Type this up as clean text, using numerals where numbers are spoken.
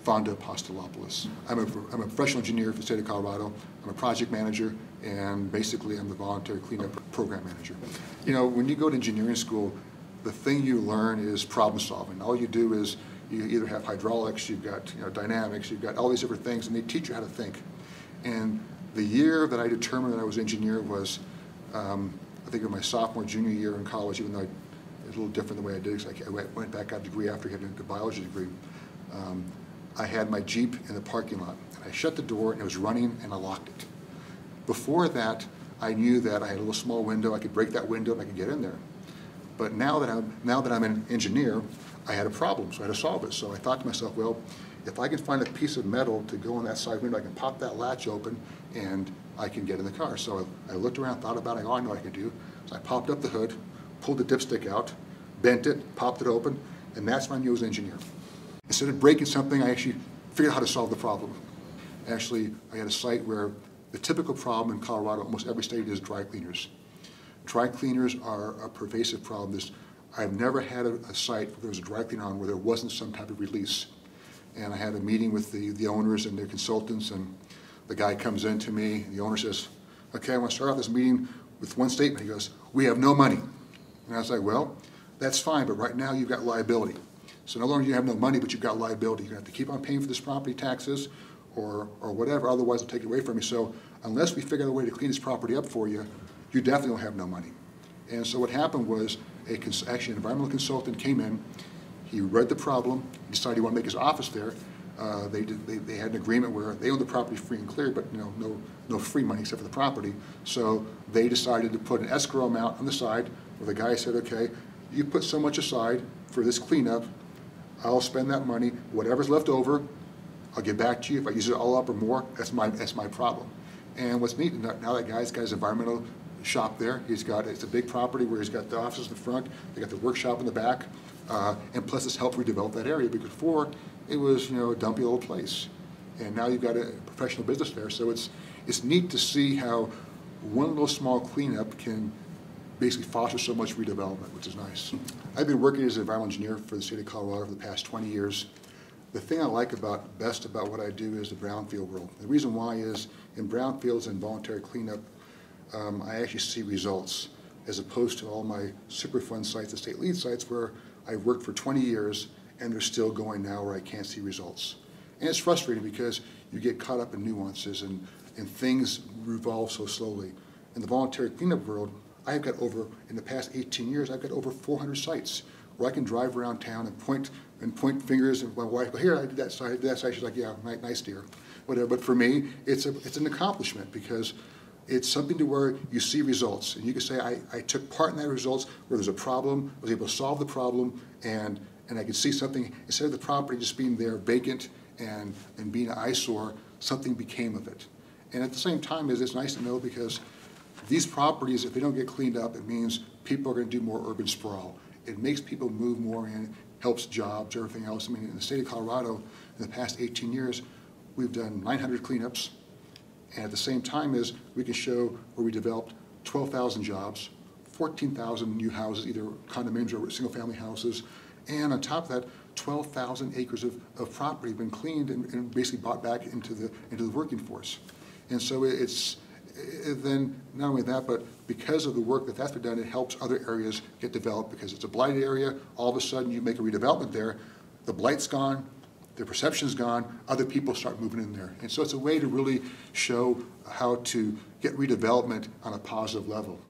Fonda Apostolopoulos. I'm a professional engineer for the state of Colorado. I'm a project manager, and basically I'm the voluntary cleanup program manager. You know, when you go to engineering school, the thing you learn is problem solving. All you do is you either have hydraulics, you've got dynamics, you've got all these different things, and they teach you how to think. And the year that I determined that I was an engineer was, I think, in my sophomore, junior year in college, even though it was a little different the way I did it, because I went back, got a degree after getting a biology degree. I had my Jeep in the parking lot, and I shut the door, and it was running, and I locked it. Before that, I knew that I had a little small window. I could break that window, and I could get in there. But now that I'm an engineer, I had a problem, so I had to solve it. So I thought to myself, well, if I can find a piece of metal to go on that side window, I can pop that latch open, and I can get in the car. So I looked around, thought about it. Oh, I know what I can do. So I popped up the hood, pulled the dipstick out, bent it, popped it open, and that's when I knew I was an engineer. Instead of breaking something, I actually figured out how to solve the problem. Actually, I had a site where the typical problem in Colorado, almost every state, is dry cleaners. Dry cleaners are a pervasive problem. I've never had a site where there was a dry cleaner on where there wasn't some type of release. And I had a meeting with the owners and their consultants, and the guy comes in to me, the owner says, okay, I want to start off this meeting with one statement. He goes, we have no money. And I was like, well, that's fine, but right now you've got liability. So no longer you have no money, but you've got liability. You're going to have to keep on paying for this property taxes or whatever, otherwise they'll take it away from you. So unless we figure out a way to clean this property up for you, you definitely don't have no money. And so what happened was, actually an environmental consultant came in, he read the problem, he decided he wanted to make his office there. They had an agreement where they owned the property free and clear, but no free money except for the property. So they decided to put an escrow amount on the side where the guy said, okay, you put so much aside for this cleanup, I'll spend that money, whatever's left over, I'll get back to you. If I use it all up or more, that's my problem. And what's neat, now that guy's got his environmental shop there. It's a big property where he's got the offices in the front, they got the workshop in the back, and plus it's helped redevelop that area, because before it was a dumpy old place. And now you've got a professional business there, so it's neat to see how one little small cleanup can basically foster so much redevelopment, which is nice. I've been working as an environmental engineer for the state of Colorado for the past 20 years. The thing I like best about what I do is the brownfield world. The reason why is in brownfields and voluntary cleanup, I actually see results, as opposed to all my Superfund sites, the state lead sites, where I've worked for 20 years and they're still going now where I can't see results. And it's frustrating because you get caught up in nuances and things revolve so slowly. In the voluntary cleanup world, I've got in the past 18 years, I've got over 400 sites where I can drive around town and point fingers, and my wife go, here, I did that site, I did that site. She's like, yeah, nice dear, whatever. But for me, it's an accomplishment, because it's something to where you see results. And you can say, I took part in that results where there's a problem, I was able to solve the problem, and I could see something, instead of the property just being there vacant and being an eyesore, something became of it. And at the same time, it's nice to know, because these properties, if they don't get cleaned up, it means people are going to do more urban sprawl. It makes people move more in, helps jobs, everything else. I mean, in the state of Colorado, in the past 18 years, we've done 900 cleanups. And at the same time as we can show where we developed 12,000 jobs, 14,000 new houses, either condominiums or single-family houses, and on top of that, 12,000 acres of property have been cleaned and basically brought back into the working force. And so then not only that, but because of the work that's been done, it helps other areas get developed, because it's a blighted area. All of a sudden, you make a redevelopment there, the blight's gone, the perception's gone, other people start moving in there. And so it's a way to really show how to get redevelopment on a positive level.